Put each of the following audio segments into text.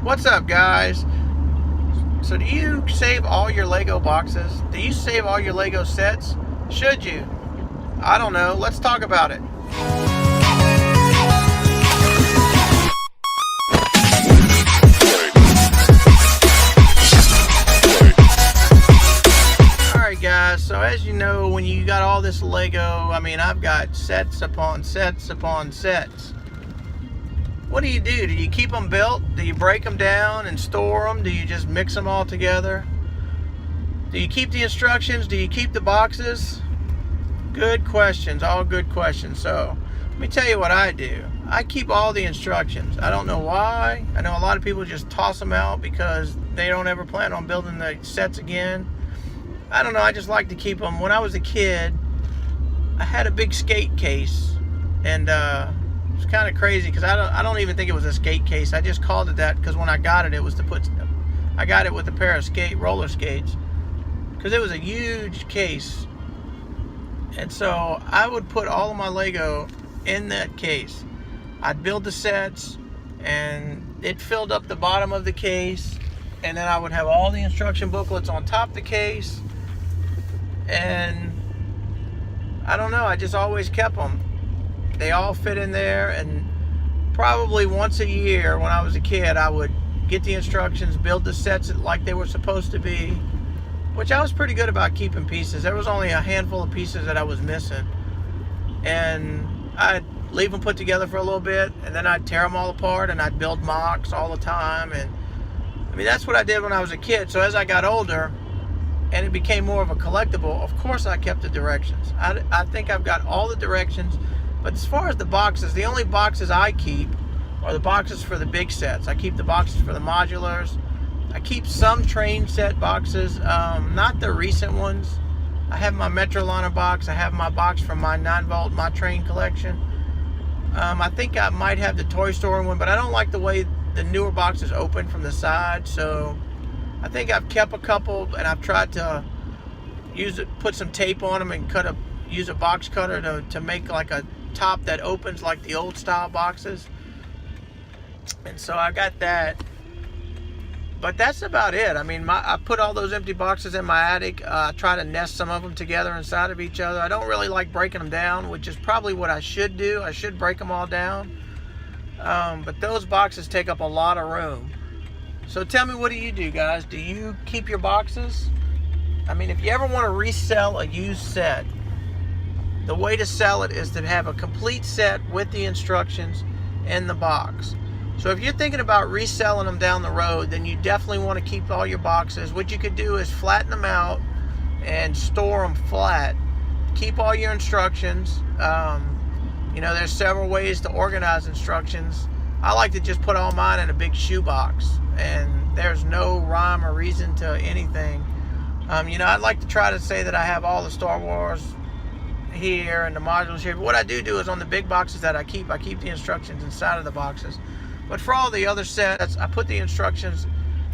What's up, guys? So do you save all your Lego boxes? Do you save all your Lego sets? Should you? I don't know. Let's talk about it. Alright guys, so as you know, when you got all this Lego, I've got sets upon sets upon sets. What do? Do you keep them built? Do you break them down and store them? Do you just mix them all together? Do you keep the instructions? Do you keep the boxes? Good questions, all good questions. So, let me tell you what I do. I keep all the instructions. I don't know why. I know a lot of people just toss them out because they don't ever plan on building the sets again. I don't know, I just like to keep them. When I was a kid, I had a big skate case, and it's kind of crazy because I don't even think it was a skate case. I just called it that because when I got it, it was to put. I got it with a pair of roller skates because it was a huge case, and so I would put all of my Lego in that case. I'd build the sets, and it filled up the bottom of the case, and then I would have all the instruction booklets on top of the case, and I don't know. I just always kept them. They all fit in there, and probably once a year when I was a kid, I would get the instructions, build the sets like they were supposed to be, which I was pretty good about keeping pieces. There was only a handful of pieces that I was missing, and I'd leave them put together for a little bit, and then I'd tear them all apart, and I'd build mocks all the time. And that's what I did when I was a kid. So as I got older and it became more of a collectible, of course I kept the directions. I think I've got all the directions. But as far as the boxes, the only boxes I keep are the boxes for the big sets. I keep the boxes for the modulars. I keep some train set boxes, not the recent ones. I have my Metroliner box. I have my box from my 9-volt My Train collection. I think I might have the Toy Story one, but I don't like the way the newer boxes open from the side. So I think I've kept a couple, and I've tried to put some tape on them and use a box cutter to make like a top that opens like the old style boxes. And so I got that, but that's about it. I put all those empty boxes in my attic. I try to nest some of them together inside of each other. I don't really like breaking them down, which is probably what I should do. I should break them all down, but those boxes take up a lot of room. So tell me, what do you do, guys? Do you keep your boxes? If you ever want to resell a used set, the way to sell it is to have a complete set with the instructions in the box. So if you're thinking about reselling them down the road, then you definitely want to keep all your boxes. What you could do is flatten them out and store them flat. Keep all your instructions. There's several ways to organize instructions. I like to just put all mine in a big shoebox, and there's no rhyme or reason to anything. I'd like to try to say that I have all the Star Wars here and the modules here, but what I do is on the big boxes that I keep the instructions inside of the boxes. But for all the other sets, I put the instructions,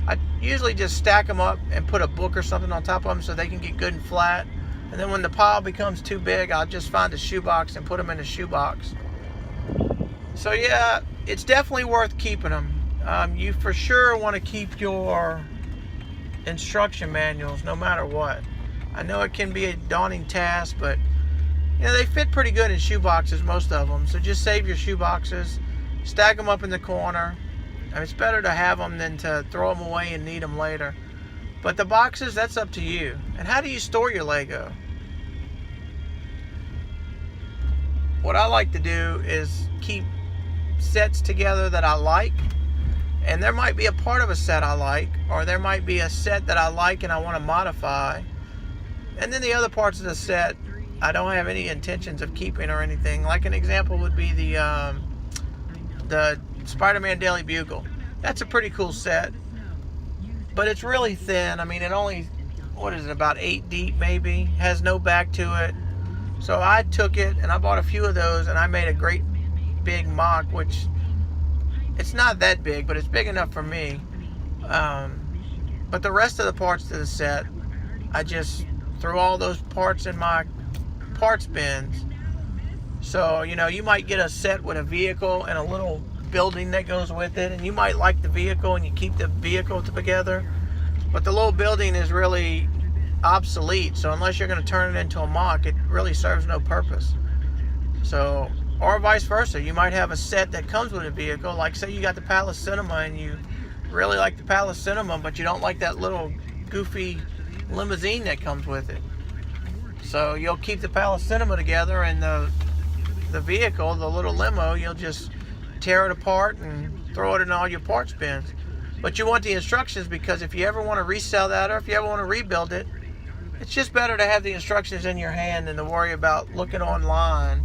I usually just stack them up and put a book or something on top of them so they can get good and flat. And then when the pile becomes too big, I'll just find a shoebox and put them in a shoebox. So yeah, it's definitely worth keeping them. You for sure want to keep your instruction manuals no matter what. I know it can be a daunting task, but they fit pretty good in shoe boxes, most of them. So just save your shoe boxes, stack them up in the corner. It's better to have them than to throw them away and need them later. But the boxes, that's up to you. And how do you store your Lego? What I like to do is keep sets together that I like. And there might be a part of a set I like, or there might be a set that I like and I want to modify. And then the other parts of the set I don't have any intentions of keeping or anything. Like an example would be the Spider-Man Daily Bugle. That's a pretty cool set, but it's really thin. It only, about 8 deep maybe, has no back to it. So I took it and I bought a few of those, and I made a great big mock, which it's not that big, but it's big enough for me. But the rest of the parts to the set, I just threw all those parts in my parts bins. So you might get a set with a vehicle and a little building that goes with it, and you might like the vehicle and you keep the vehicle together, but the little building is really obsolete. So unless you're going to turn it into a mock, it really serves no purpose. So, or vice versa, you might have a set that comes with a vehicle, like say you got the Palace Cinema and you really like the Palace Cinema, but you don't like that little goofy limousine that comes with it. So you'll keep the Palace Cinema together, and the vehicle, the little limo, you'll just tear it apart and throw it in all your parts bins. But you want the instructions, because if you ever want to resell that, or if you ever want to rebuild it, it's just better to have the instructions in your hand than to worry about looking online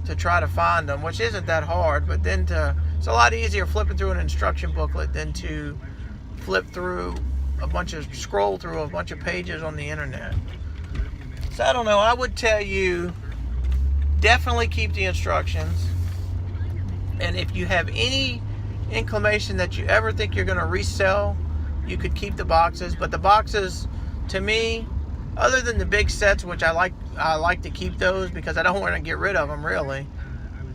to try to find them, which isn't that hard. But then it's a lot easier flipping through an instruction booklet than to scroll through a bunch of pages on the internet. So I don't know, I would tell you definitely keep the instructions, and if you have any inclination that you ever think you're going to resell, you could keep the boxes. But the boxes, to me, other than the big sets, which I like to keep those because I don't want to get rid of them really,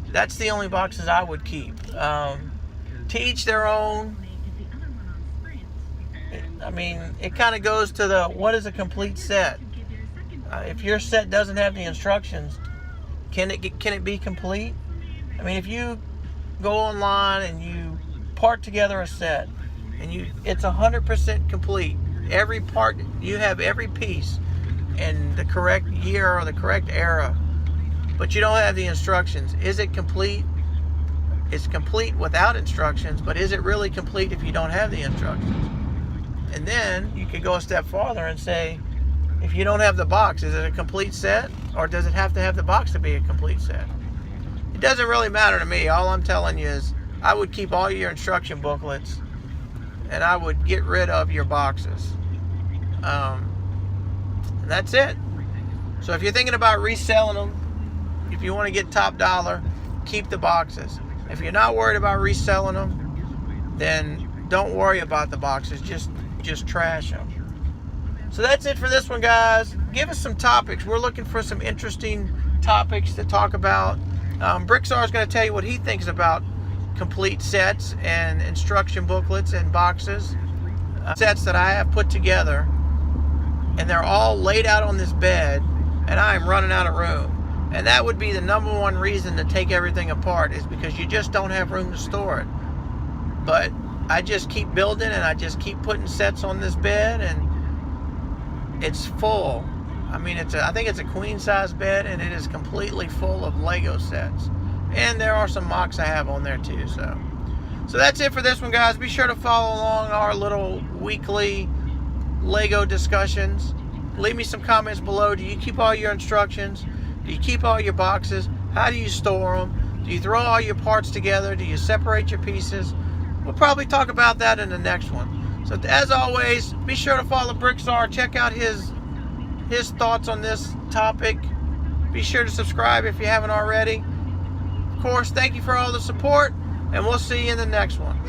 that's the only boxes I would keep. To each their own. I mean, it kind of goes to the, what is a complete set? If your set doesn't have the instructions, can it be complete? I mean, if you go online and you part together a set and it's 100% complete, every part, you have every piece in the correct year or the correct era, but you don't have the instructions, is it complete? It's complete without instructions, but is it really complete if you don't have the instructions? And then you could go a step farther and say, if you don't have the box, is it a complete set? Or does it have to have the box to be a complete set? It doesn't really matter to me. All I'm telling you is I would keep all your instruction booklets, and I would get rid of your boxes. That's it. So if you're thinking about reselling them, if you want to get top dollar, keep the boxes. If you're not worried about reselling them, then don't worry about the boxes. Just trash them. So that's it for this one, guys. Give us some topics. We're looking for some interesting topics to talk about. Bricktsar is going to tell you what he thinks about complete sets and instruction booklets and boxes. Sets that I have put together, and they're all laid out on this bed, and I am running out of room. And that would be the number one reason to take everything apart, is because you just don't have room to store it. But I just keep building, and I just keep putting sets on this bed, and it's full. I mean, I think it's a queen size bed, and it is completely full of Lego sets. And there are some mocks I have on there too. So that's it for this one, guys. Be sure to follow along our little weekly Lego discussions. Leave me some comments below. Do you keep all your instructions? Do you keep all your boxes? How do you store them? Do you throw all your parts together? Do you separate your pieces? We'll probably talk about that in the next one. So as always, be sure to follow Bricktsar. Check out his thoughts on this topic. Be sure to subscribe if you haven't already. Of course, thank you for all the support, and we'll see you in the next one.